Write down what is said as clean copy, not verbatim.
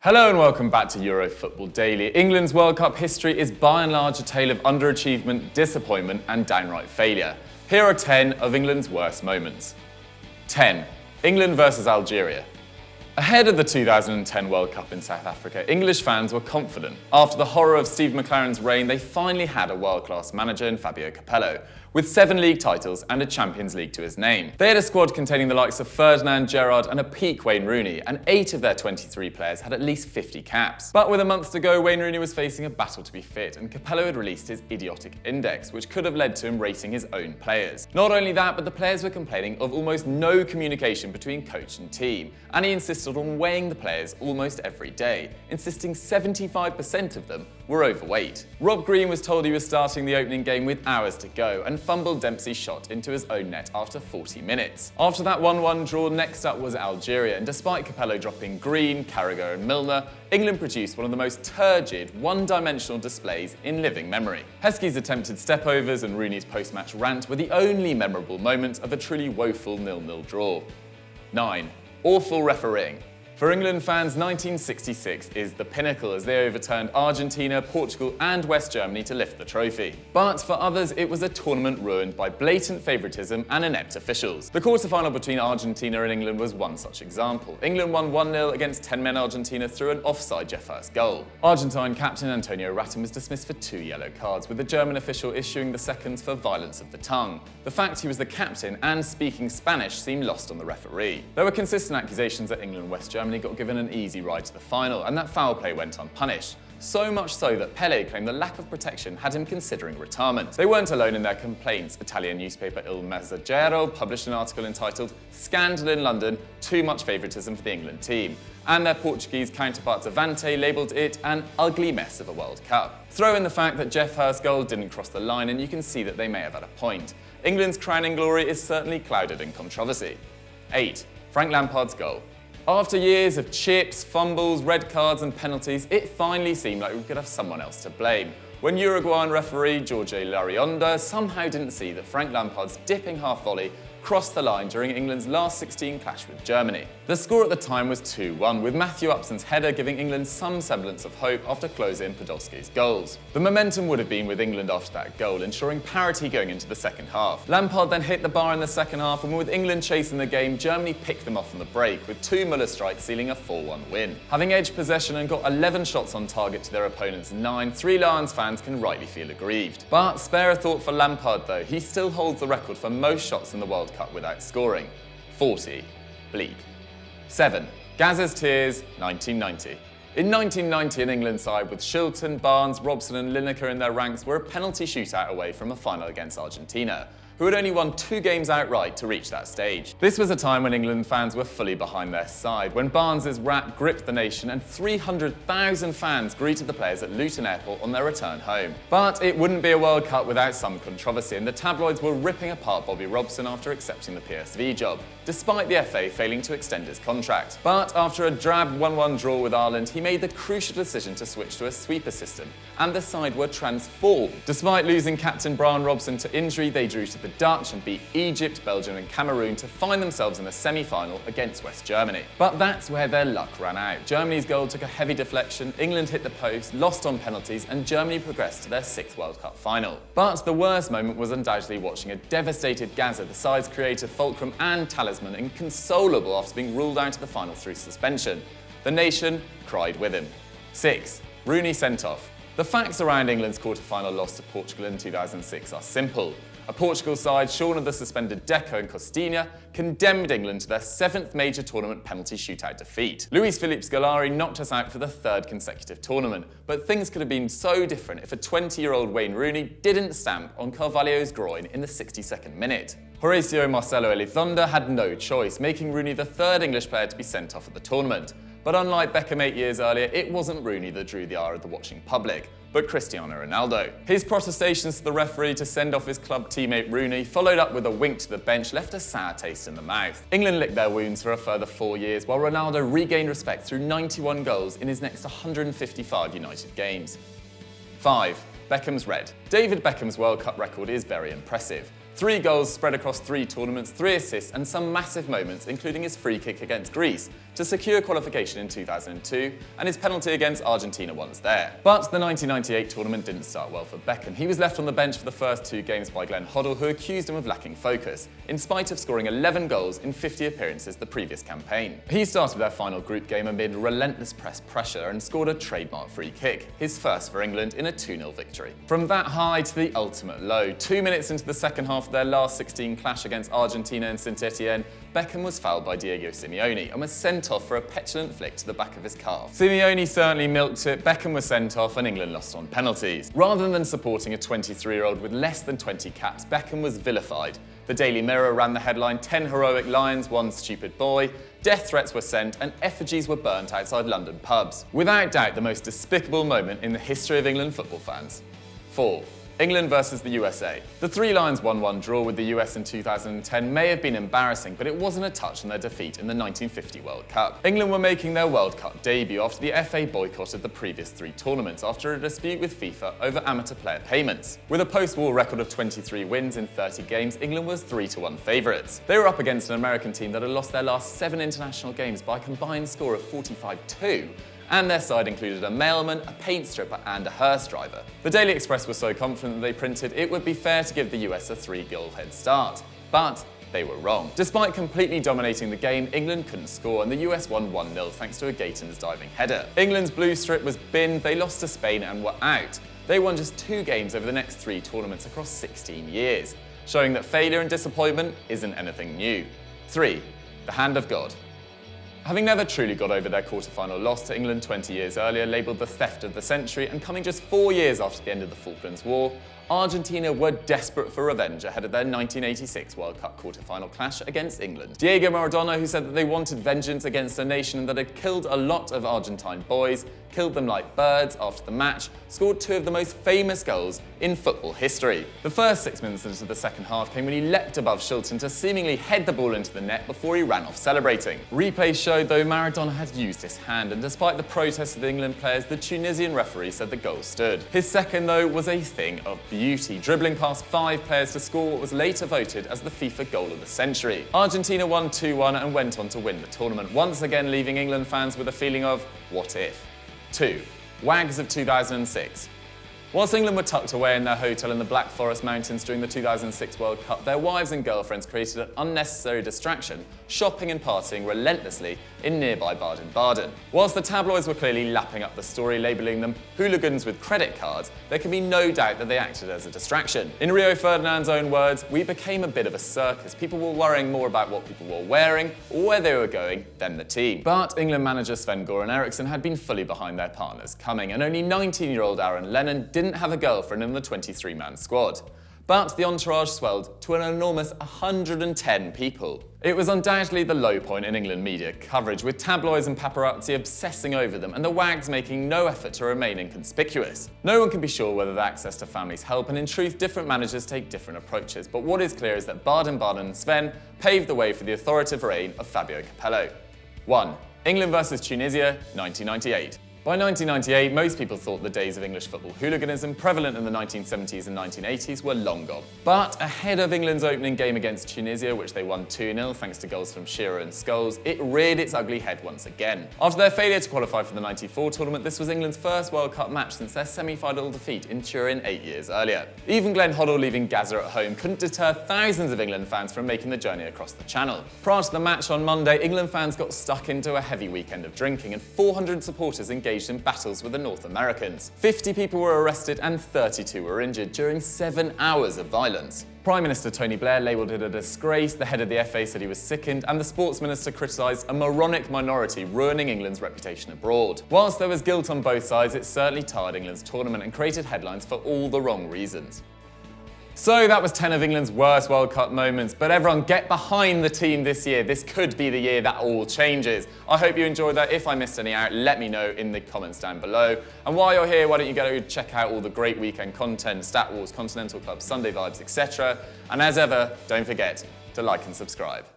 Hello and welcome back to Euro Football Daily. England's World Cup history is by and large a tale of underachievement, disappointment and downright failure. Here are 10 of England's worst moments. 10. England versus Algeria. Ahead of the 2010 World Cup in South Africa, English fans were confident. After the horror of Steve McClaren's reign, they finally had a world-class manager in Fabio Capello, with 7 league titles and a Champions League to his name. They had a squad containing the likes of Ferdinand, Gerrard and a peak Wayne Rooney, and 8 of their 23 players had at least 50 caps. But with a month to go, Wayne Rooney was facing a battle to be fit, and Capello had released his idiotic index, which could have led to him rating his own players. Not only that, but the players were complaining of almost no communication between coach and team, and he insisted on weighing the players almost every day, insisting 75% of them were overweight. Rob Green was told he was starting the opening game with hours to go and fumbled Dempsey's shot into his own net after 40 minutes. After that 1-1 draw, next up was Algeria, and despite Capello dropping Green, Carragher and Milner, England produced one of the most turgid, one-dimensional displays in living memory. Heskey's attempted stepovers and Rooney's post-match rant were the only memorable moments of a truly woeful 0-0 draw. 9. Awful refereeing. For England fans, 1966 is the pinnacle as they overturned Argentina, Portugal and West Germany to lift the trophy. But for others, it was a tournament ruined by blatant favouritism and inept officials. The quarter-final between Argentina and England was one such example. England won 1-0 against 10-men Argentina through an offside Geoff Hurst goal. Argentine captain Antonio Ratten was dismissed for 2 yellow cards, with the German official issuing the seconds for violence of the tongue. The fact he was the captain and speaking Spanish seemed lost on the referee. There were consistent accusations that England and West Germany got given an easy ride to the final, and that foul play went unpunished. So much so that Pelé claimed the lack of protection had him considering retirement. They weren't alone in their complaints. Italian newspaper Il Messaggero published an article entitled "Scandal in London, Too Much Favouritism for the England Team," and their Portuguese counterparts Avante labelled it an ugly mess of a World Cup. Throw in the fact that Geoff Hurst's goal didn't cross the line and you can see that they may have had a point. England's crowning glory is certainly clouded in controversy. 8. Frank Lampard's goal. After years of chips, fumbles, red cards and penalties, it finally seemed like we could have someone else to blame, when Uruguayan referee Jorge Larionda somehow didn't see that Frank Lampard's dipping half volley crossed the line during England's last 16 clash with Germany. The score at the time was 2-1, with Matthew Upson's header giving England some semblance of hope after Klose and Podolski's goals. The momentum would have been with England after that goal, ensuring parity going into the second half. Lampard then hit the bar in the second half, and with England chasing the game, Germany picked them off on the break, with 2 Müller strikes sealing a 4-1 win. Having edged possession and got 11 shots on target to their opponent's 9, 3 Lions fans can rightly feel aggrieved. But spare a thought for Lampard though, he still holds the record for most shots in the World Cup without scoring. 40. Bleak. 7. Gazza's Tears, 1990. In 1990, an England side with Shilton, Barnes, Robson and Lineker in their ranks were a penalty shootout away from a final against Argentina, who had only won 2 games outright to reach that stage. This was a time when England fans were fully behind their side, when Barnes's rap gripped the nation and 300,000 fans greeted the players at Luton Airport on their return home. But it wouldn't be a World Cup without some controversy, and the tabloids were ripping apart Bobby Robson after accepting the PSV job, despite the FA failing to extend his contract. But after a drab 1-1 draw with Ireland, he made the crucial decision to switch to a sweeper system, and the side were transformed. Despite losing captain Brian Robson to injury, they drew to the Dutch and beat Egypt, Belgium and Cameroon to find themselves in a semi-final against West Germany. But that's where their luck ran out. Germany's goal took a heavy deflection, England hit the post, lost on penalties and Germany progressed to their 6th World Cup final. But the worst moment was undoubtedly watching a devastated Gazza, the side's creator Fulcrum and talisman, inconsolable after being ruled out of the final through suspension. The nation cried with him. 6. Rooney sent off. The facts around England's quarter-final loss to Portugal in 2006 are simple. A Portugal side, shorn of the suspended Deco and Costinha, condemned England to their 7th major tournament penalty shootout defeat. Luis Felipe Scolari knocked us out for the 3rd consecutive tournament, but things could have been so different if a 20-year-old Wayne Rooney didn't stamp on Carvalho's groin in the 62nd minute. Horacio Marcelo Elizondo had no choice, making Rooney the 3rd English player to be sent off at the tournament. But unlike Beckham 8 years earlier, it wasn't Rooney that drew the ire of the watching public, but Cristiano Ronaldo. His protestations to the referee to send off his club teammate Rooney, followed up with a wink to the bench, left a sour taste in the mouth. England licked their wounds for a further 4 years, while Ronaldo regained respect through 91 goals in his next 155 United games. 5. Beckham's red. David Beckham's World Cup record is very impressive. 3 goals spread across 3 tournaments, 3 assists and some massive moments, including his free kick against Greece, to secure qualification in 2002 and his penalty against Argentina once there. But the 1998 tournament didn't start well for Beckham. He was left on the bench for the first 2 games by Glenn Hoddle, who accused him of lacking focus, in spite of scoring 11 goals in 50 appearances the previous campaign. He started their final group game amid relentless pressure and scored a trademark free kick, his first for England in a 2-0 victory. From that high to the ultimate low, 2 minutes into the second half of their last 16 clash against Argentina in Saint-Etienne, Beckham was fouled by Diego Simeone and was sent off for a petulant flick to the back of his calf. Simeone certainly milked it, Beckham was sent off and England lost on penalties. Rather than supporting a 23-year-old with less than 20 caps, Beckham was vilified. The Daily Mirror ran the headline, 10 heroic lions, 1 stupid boy. Death threats were sent and effigies were burnt outside London pubs. Without doubt, the most despicable moment in the history of England football fans. 4. England versus the USA. The Three Lions 1-1 draw with the US in 2010 may have been embarrassing, but it wasn't a touch on their defeat in the 1950 World Cup. England were making their World Cup debut after the FA boycotted the previous 3 tournaments after a dispute with FIFA over amateur player payments. With a post-war record of 23 wins in 30 games, England was 3-1 favourites. They were up against an American team that had lost their last 7 international games by a combined score of 45-2. And their side included a mailman, a paint stripper and a hearse driver. The Daily Express was so confident that they printed it would be fair to give the US a 3-goal head start. But they were wrong. Despite completely dominating the game, England couldn't score and the US won 1-0 thanks to a Gatons diving header. England's blue strip was binned, they lost to Spain and were out. They won just 2 games over the next 3 tournaments across 16 years, showing that failure and disappointment isn't anything new. 3. The hand of God. Having never truly got over their quarter-final loss to England 20 years earlier, labelled the theft of the century, and coming just 4 years after the end of the Falklands War, Argentina were desperate for revenge ahead of their 1986 World Cup quarter-final clash against England. Diego Maradona, who said that they wanted vengeance against a nation that had killed a lot of Argentine boys, killed them like birds after the match, scored 2 of the most famous goals in football history. The first 6 minutes into the second half came when he leapt above Shilton to seemingly head the ball into the net before he ran off celebrating. Replay showed, though, Maradona had used his hand, and despite the protests of the England players, the Tunisian referee said the goal stood. His second, though, was a thing of beauty, dribbling past 5 players to score what was later voted as the FIFA goal of the century. Argentina won 2-1 and went on to win the tournament, once again leaving England fans with a feeling of what if. 2. Wags of 2006. Whilst England were tucked away in their hotel in the Black Forest Mountains during the 2006 World Cup, their wives and girlfriends created an unnecessary distraction, shopping and partying relentlessly in nearby Baden-Baden. Whilst the tabloids were clearly lapping up the story, labelling them hooligans with credit cards, there can be no doubt that they acted as a distraction. In Rio Ferdinand's own words, "We became a bit of a circus. People were worrying more about what people were wearing or where they were going than the team." But England manager Sven-Göran Eriksson had been fully behind their partners coming, and only 19-year-old Aaron Lennon didn't have a girlfriend in the 23-man squad. But the entourage swelled to an enormous 110 people. It was undoubtedly the low point in England media coverage, with tabloids and paparazzi obsessing over them and the wags making no effort to remain inconspicuous. No one can be sure whether the access to families help, and in truth, different managers take different approaches. But what is clear is that Baden-Baden and Sven paved the way for the authoritative reign of Fabio Capello. 1. England versus Tunisia, 1998. By 1998, most people thought the days of English football hooliganism, prevalent in the 1970s and 1980s, were long gone. But ahead of England's opening game against Tunisia, which they won 2-0 thanks to goals from Shearer and Scholes, it reared its ugly head once again. After their failure to qualify for the '94 tournament, this was England's first World Cup match since their semi-final defeat in Turin 8 years earlier. Even Glenn Hoddle leaving Gaza at home couldn't deter thousands of England fans from making the journey across the channel. Prior to the match on Monday, England fans got stuck into a heavy weekend of drinking, and 400 supporters engaged in battles with the North Americans. 50 people were arrested and 32 were injured during 7 hours of violence. Prime Minister Tony Blair labelled it a disgrace, the head of the FA said he was sickened, and the sports minister criticised a moronic minority ruining England's reputation abroad. Whilst there was guilt on both sides, it certainly tarred England's tournament and created headlines for all the wrong reasons. So that was 10 of England's worst World Cup moments, but everyone get behind the team this year. This could be the year that all changes. I hope you enjoyed that. If I missed any out, let me know in the comments down below. And while you're here, why don't you go check out all the great weekend content, Stat Wars, Continental Club, Sunday Vibes, etc. And as ever, don't forget to like and subscribe.